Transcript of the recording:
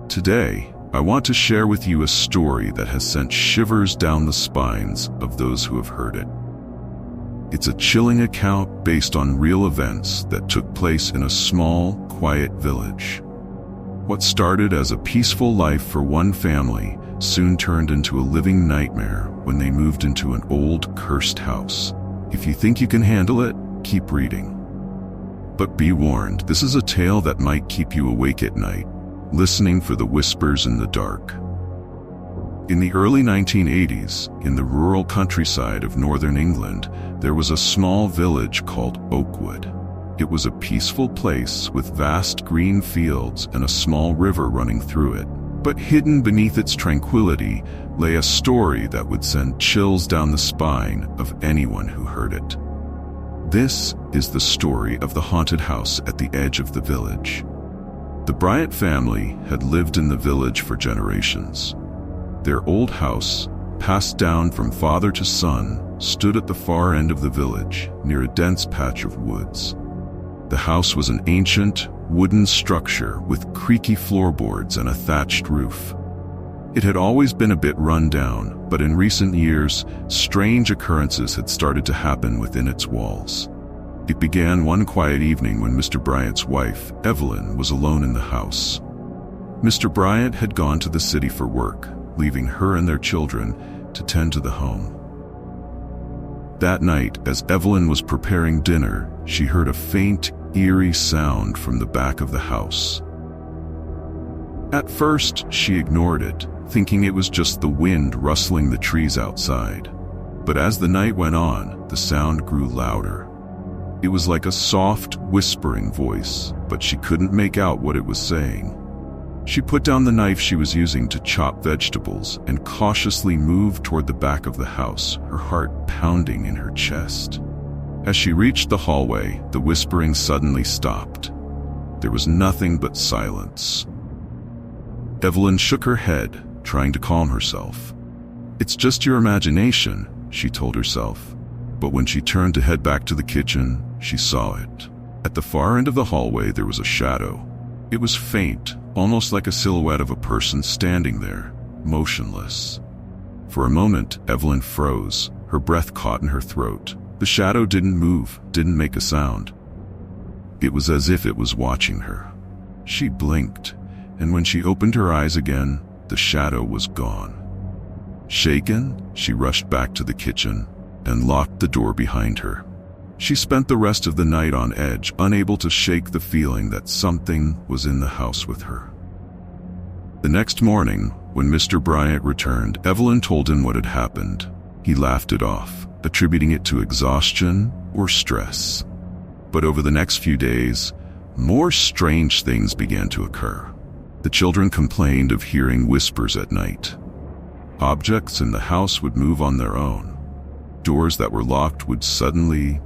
Today, I want to share with you a story that has sent shivers down the spines of those who have heard it. It's a chilling account based on real events that took place in a small, quiet village. What started as a peaceful life for one family soon turned into a living nightmare when they moved into an old, cursed house. If you think you can handle it, keep reading. But be warned, this is a tale that might keep you awake at night, listening for the whispers in the dark. In the early 1980s, in the rural countryside of northern England, there was a small village called Oakwood. It was a peaceful place with vast green fields and a small river running through it. But hidden beneath its tranquility lay a story that would send chills down the spine of anyone who heard it. This is the story of the haunted house at the edge of the village. The Bryant family had lived in the village for generations. Their old house, passed down from father to son, stood at the far end of the village, near a dense patch of woods. The house was an ancient, wooden structure with creaky floorboards and a thatched roof. It had always been a bit run down, but in recent years, strange occurrences had started to happen within its walls. It began one quiet evening when Mr. Bryant's wife, Evelyn, was alone in the house. Mr. Bryant had gone to the city for work, leaving her and their children to tend to the home. That night, as Evelyn was preparing dinner, she heard a faint, eerie sound from the back of the house. At first, she ignored it, thinking it was just the wind rustling the trees outside. But as the night went on, the sound grew louder. It was like a soft, whispering voice, but she couldn't make out what it was saying. She put down the knife she was using to chop vegetables and cautiously moved toward the back of the house, her heart pounding in her chest. As she reached the hallway, the whispering suddenly stopped. There was nothing but silence. Evelyn shook her head, trying to calm herself. "It's just your imagination," she told herself. But when she turned to head back to the kitchen, she saw it. At the far end of the hallway, there was a shadow. It was faint, almost like a silhouette of a person standing there, motionless. For a moment, Evelyn froze, her breath caught in her throat. The shadow didn't move, didn't make a sound. It was as if it was watching her. She blinked, and when she opened her eyes again, the shadow was gone. Shaken, she rushed back to the kitchen and locked the door behind her. She spent the rest of the night on edge, unable to shake the feeling that something was in the house with her. The next morning, when Mr. Bryant returned, Evelyn told him what had happened. He laughed it off, attributing it to exhaustion or stress. But over the next few days, more strange things began to occur. The children complained of hearing whispers at night. Objects in the house would move on their own. Doors that were locked would suddenly